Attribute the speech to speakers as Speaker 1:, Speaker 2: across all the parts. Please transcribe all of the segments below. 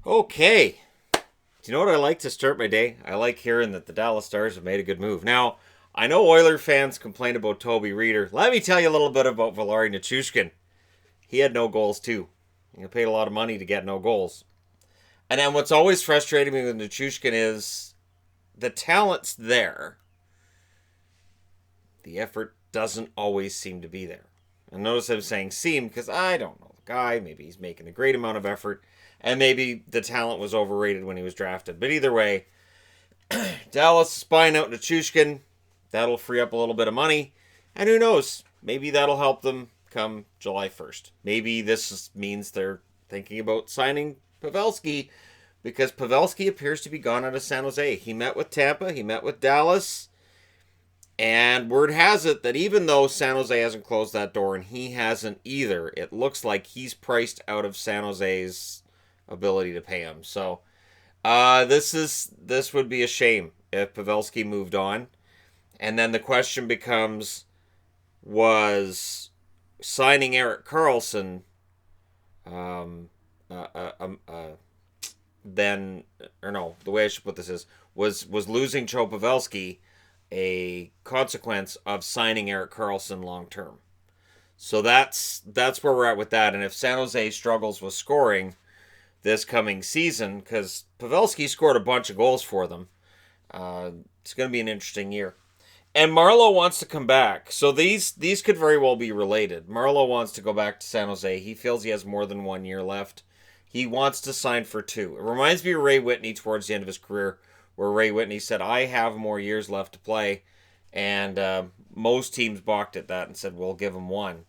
Speaker 1: Okay. Do you know what I like to start my day? I like hearing that the Dallas Stars have made a good move. Now, I know Oiler fans complain about Toby Reeder. Let me tell you a little bit about Valeri Nichushkin. He had no goals too. He paid a lot of money to get no goals. And then what's always frustrating me with Nichushkin is the talent's there. The effort doesn't always seem to be there. And notice I'm saying seem because I don't know the guy. Maybe he's making a great amount of effort. And maybe the talent was overrated when he was drafted. But either way, Dallas is buying out Nichushkin. That'll free up a little bit of money. And who knows? Maybe that'll help them come July 1st. Maybe this means they're thinking about signing Pavelski because Pavelski appears to be gone out of San Jose. He met with Tampa. He met with Dallas. And word has it that even though San Jose hasn't closed that door and he hasn't either, it looks like he's priced out of San Jose's ability to pay him. So this would be a shame if Pavelski moved on. And then the question becomes, was signing Erik Karlsson then, or no, the way I should put this is, was losing Joe Pavelski a consequence of signing Erik Karlsson long term? So that's where we're at with that. And if San Jose struggles with scoring this coming season, because Pavelski scored a bunch of goals for them, it's going to be an interesting year. And Marleau wants to come back. So these could very well be related. Marleau wants to go back to San Jose. He feels he has more than 1 year left. He wants to sign for 2. It reminds me of Ray Whitney towards the end of his career, where Ray Whitney said, I have more years left to play. And most teams balked at that and said, we'll give him 1.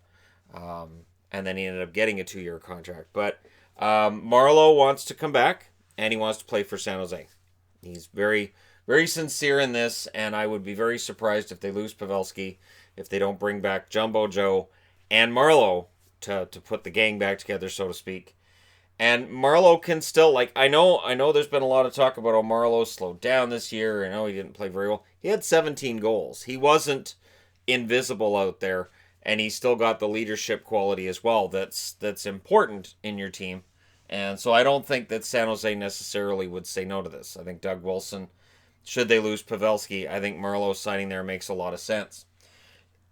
Speaker 1: And then he ended up getting a 2-year contract. But Marleau wants to come back, and he wants to play for San Jose. He's very, very sincere in this, and I would be very surprised if they lose Pavelski, if they don't bring back Jumbo Joe and Marleau to put the gang back together, so to speak. And Marleau can still, like, I know there's been a lot of talk about how Marleau slowed down this year. I know he didn't play very well. He had 17 goals. He wasn't invisible out there, and he still got the leadership quality as well that's important in your team. And so I don't think that San Jose necessarily would say no to this. I think Doug Wilson, should they lose Pavelski, I think Marleau signing there makes a lot of sense.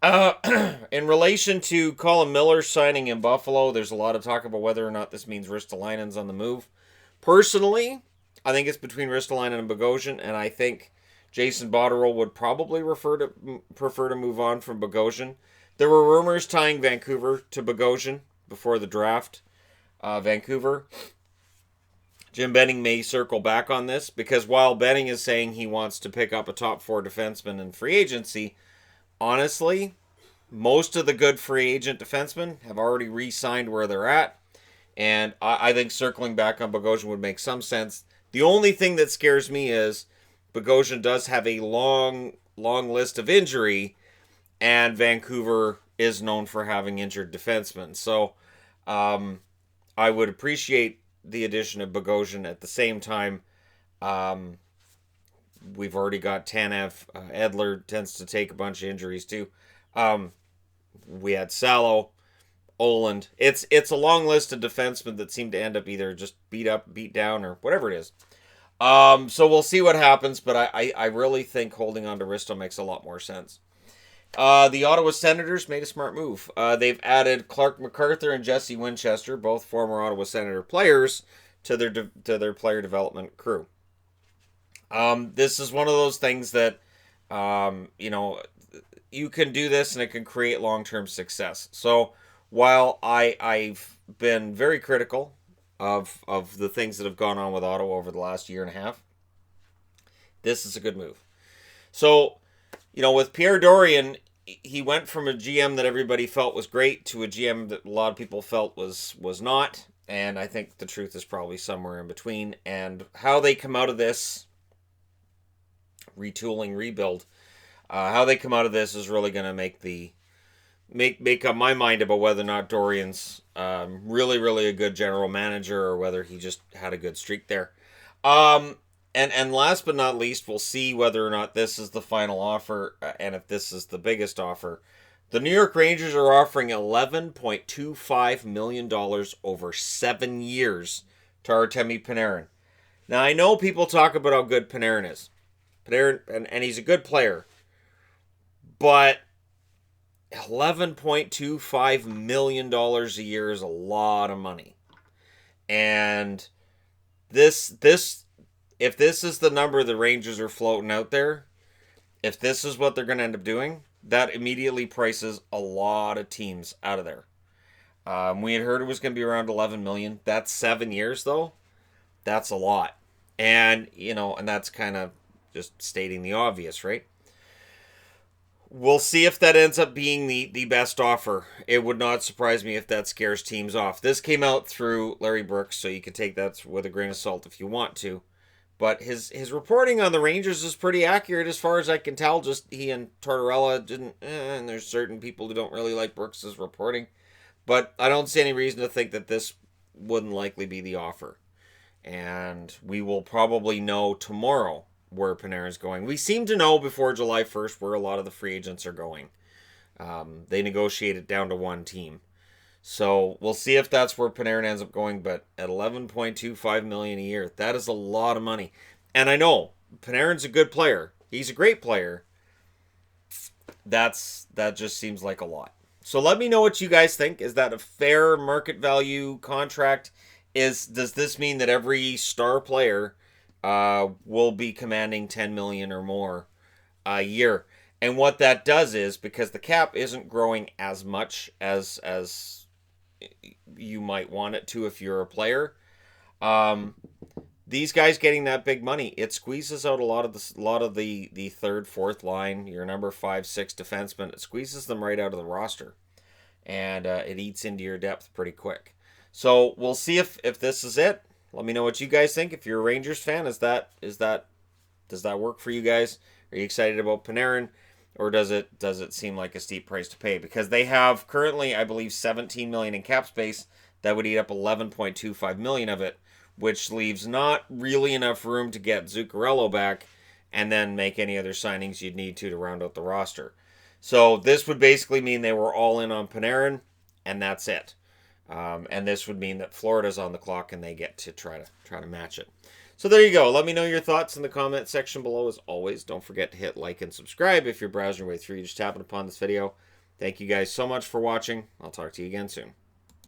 Speaker 1: In relation to Colin Miller signing in Buffalo, there's a lot of talk about whether or not this means Ristolainen's on the move. Personally, I think it's between Ristolainen and Bogosian, and I think Jason Botterill would probably prefer to move on from Bogosian. There were rumors tying Vancouver to Bogosian before the draft. Vancouver. Jim Benning may circle back on this because while Benning is saying he wants to pick up a top 4 defenseman in free agency, honestly, most of the good free agent defensemen have already re-signed where they're at, and I think circling back on Bogosian would make some sense. The only thing that scares me is Bogosian does have a long list of injury, and Vancouver is known for having injured defensemen. So I would appreciate the addition of Bogosian. At the same time, we've already got Tanev. Edler tends to take a bunch of injuries too. We had Salo, Oland. It's a long list of defensemen that seem to end up either just beat up, beat down, or whatever it is. So we'll see what happens, but I really think holding on to Risto makes a lot more sense. The Ottawa Senators made a smart move. They've added Clark MacArthur and Jesse Winchester, both former Ottawa Senator players, to their player development crew. This is one of those things that, you can do this and it can create long-term success. So while I've been very critical of the things that have gone on with Ottawa over the last year and a half, this is a good move. So, with Pierre Dorian, he went from a GM that everybody felt was great to a GM that a lot of people felt was not. And I think the truth is probably somewhere in between. And how they come out of this retooling, rebuild, how they come out of this is really going to make up my mind about whether or not Dorian's really, really a good general manager or whether he just had a good streak there. And last but not least, we'll see whether or not this is the final offer and if this is the biggest offer. The New York Rangers are offering $11.25 million over 7 years to Artemi Panarin. Now, I know people talk about how good Panarin is. Panarin, and he's a good player. But $11.25 million a year is a lot of money. And if this is the number the Rangers are floating out there, if this is what they're going to end up doing, that immediately prices a lot of teams out of there. We had heard it was going to be around 11 million. That's 7 years, though. That's a lot. And, and that's kind of just stating the obvious, right? We'll see if that ends up being the best offer. It would not surprise me if that scares teams off. This came out through Larry Brooks, so you can take that with a grain of salt if you want to. But his reporting on the Rangers is pretty accurate as far as I can tell. Just he and Tortorella didn't, and there's certain people who don't really like Brooks' reporting. But I don't see any reason to think that this wouldn't likely be the offer. And we will probably know tomorrow where Panarin's going. We seem to know before July 1st where a lot of the free agents are going. They negotiated down to one team. So we'll see if that's where Panarin ends up going. But at $11.25 million a year, that is a lot of money. And I know Panarin's a good player. He's a great player. That just seems like a lot. So let me know what you guys think. Is that a fair market value contract? Does this mean that every star player will be commanding $10 million or more a year? And what that does is, because the cap isn't growing as much as you might want it to if you're a player, these guys getting that big money, it squeezes out a lot of the third, fourth line, your number 5, 6 defensemen. It squeezes them right out of the roster, and it eats into your depth pretty quick. So we'll see if this is it. Let me know what you guys think. If you're a Rangers fan, does that work for you guys? Are you excited about Panarin, or does it seem like a steep price to pay? Because they have currently, I believe, $17 million in cap space. That would eat up $11.25 million of it, which leaves not really enough room to get Zuccarello back and then make any other signings you'd need to round out the roster. So this would basically mean they were all in on Panarin, and that's it. And this would mean that Florida's on the clock and they get to try to match it. So there you go. Let me know your thoughts in the comment section below. As always, don't forget to hit like and subscribe if you're browsing your way through. You're just tapping upon this video. Thank you guys so much for watching. I'll talk to you again soon.